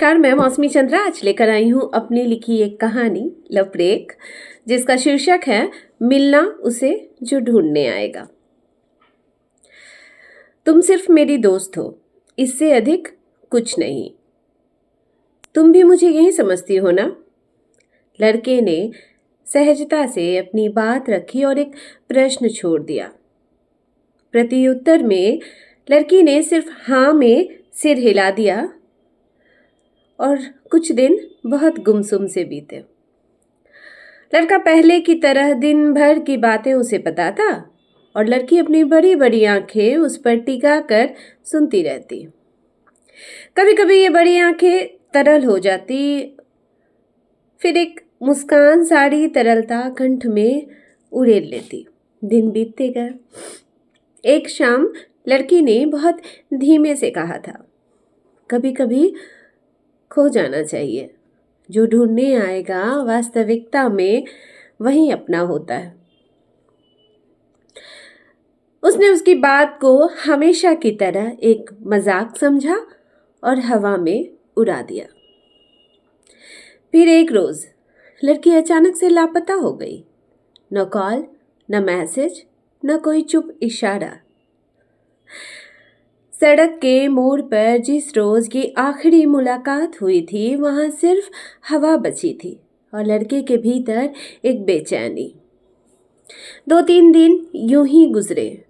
नमस्कार, मैं मौसमी चंद्रा आज लेकर आई हूँ अपनी लिखी एक कहानी लव ब्रेक, जिसका शीर्षक है मिलना उसे जो ढूंढने आएगा। तुम सिर्फ मेरी दोस्त हो, इससे अधिक कुछ नहीं। तुम भी मुझे यही समझती हो ना? लड़के ने सहजता से अपनी बात रखी और एक प्रश्न छोड़ दिया। प्रत्युत्तर में लड़की ने सिर्फ हाँ में सिर हिला दिया और कुछ दिन बहुत गुमसुम से बीते। लड़का पहले की तरह दिन भर की बातें उसे बताता और लड़की अपनी बड़ी बड़ी आंखें उस पर टिका कर सुनती रहती। कभी कभी ये बड़ी आंखें तरल हो जाती, फिर एक मुस्कान सारी तरलता कंठ में उड़ेल लेती। दिन बीतते गए। एक शाम लड़की ने बहुत धीमे से कहा था, कभी कभी खो जाना चाहिए। जो ढूंढने आएगा वास्तविकता में वही अपना होता है। उसने उसकी बात को हमेशा की तरह एक मजाक समझा और हवा में उड़ा दिया। फिर एक रोज लड़की अचानक से लापता हो गई। न कॉल, न मैसेज, न कोई चुप इशारा। सड़क के मोड़ पर जिस रोज की आखिरी मुलाकात हुई थी, वहां सिर्फ हवा बची थी और लड़के के भीतर एक बेचैनी। 2-3 दिन यूं ही गुजरे।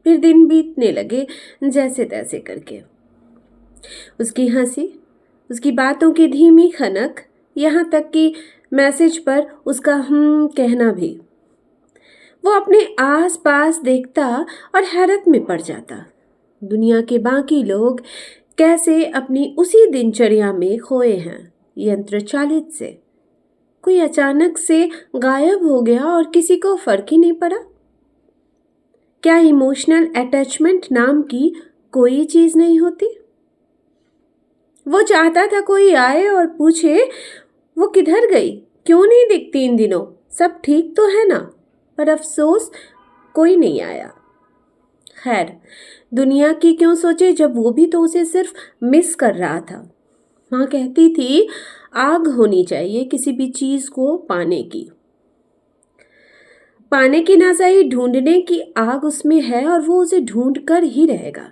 फिर दिन बीतने लगे जैसे तैसे करके। उसकी हंसी, उसकी बातों की धीमी खनक, यहाँ तक कि मैसेज पर उसका कहना भी। वो अपने आस पास देखता और हैरत में पड़ जाता। दुनिया के बाकी लोग कैसे अपनी उसी दिनचर्या में खोए हैं, यंत्र चालित से। कोई अचानक से गायब हो गया और किसी को फर्क ही नहीं पड़ा। क्या इमोशनल अटैचमेंट नाम की कोई चीज नहीं होती? वो चाहता था कोई आए और पूछे वो किधर गई, क्यों नहीं दिखती इन दिनों, सब ठीक तो है ना? पर अफसोस कोई नहीं आया। खैर, दुनिया की क्यों सोचे जब वो भी तो उसे सिर्फ मिस कर रहा था। माँ कहती थी आग होनी चाहिए किसी भी चीज को पाने की ना सही, ढूंढने की आग उसमें है और वो उसे ढूंढ कर ही रहेगा।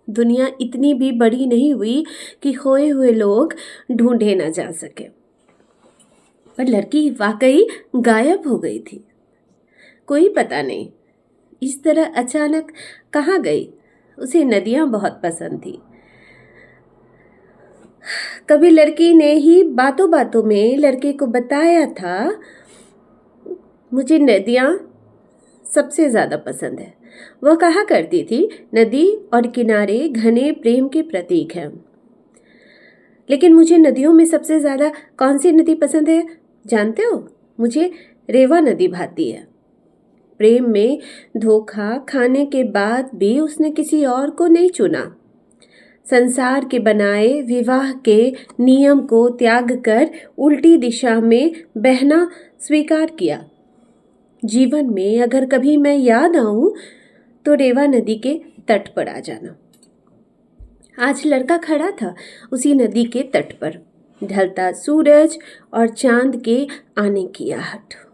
दुनिया इतनी भी बड़ी नहीं हुई कि खोए हुए लोग ढूंढे ना जा सके। पर लड़की वाकई गायब हो गई थी। कोई पता नहीं इस तरह अचानक कहाँ गई। उसे नदियां बहुत पसंद थी। कभी लड़की ने ही बातों बातों में लड़के को बताया था, मुझे नदियां सबसे ज्यादा पसंद है। वह कहा करती थी नदी और किनारे घने प्रेम के प्रतीक हैं। लेकिन मुझे नदियों में सबसे ज्यादा कौन सी नदी पसंद है जानते हो? मुझे रेवा नदी भाती है। प्रेम में धोखा खाने के बाद भी उसने किसी और को नहीं चुना। संसार के बनाए विवाह के नियम को त्याग कर उल्टी दिशा में बहना स्वीकार किया। जीवन में अगर कभी मैं याद आऊं तो रेवा नदी के तट पर आ जाना। आज लड़का खड़ा था उसी नदी के तट पर, ढलता सूरज और चांद के आने की आहट।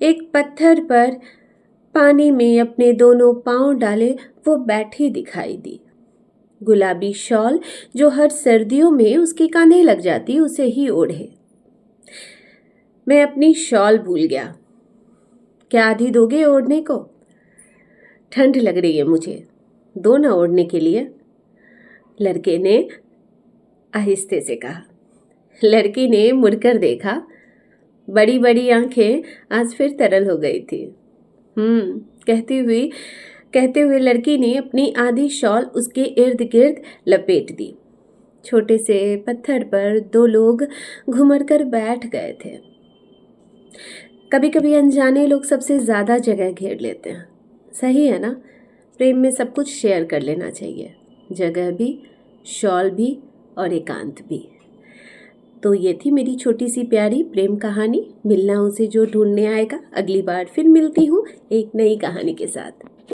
एक पत्थर पर पानी में अपने दोनों पांव डाले वो बैठी दिखाई दी। गुलाबी शॉल जो हर सर्दियों में उसके कांधे लग जाती, उसे ही ओढ़े। मैं अपनी शॉल भूल गया। क्या आधी दोगे ओढ़ने को? ठंड लग रही है मुझे, दो ना ओढ़ने के लिए, लड़के ने आहिस्ते से कहा। लड़की ने मुड़कर देखा। बड़ी बड़ी आंखें आज फिर तरल हो गई थी। कहते हुए लड़की ने अपनी आधी शॉल उसके इर्द गिर्द लपेट दी। छोटे से पत्थर पर दो लोग घुमर कर बैठ गए थे। कभी कभी अनजाने लोग सबसे ज्यादा जगह घेर लेते हैं। सही है ना? प्रेम में सब कुछ शेयर कर लेना चाहिए, जगह भी, शॉल भी और एकांत भी। तो ये थी मेरी छोटी सी प्यारी प्रेम कहानी, मिलना उसे जो ढूंढने आएगा। अगली बार फिर मिलती हूँ एक नई कहानी के साथ।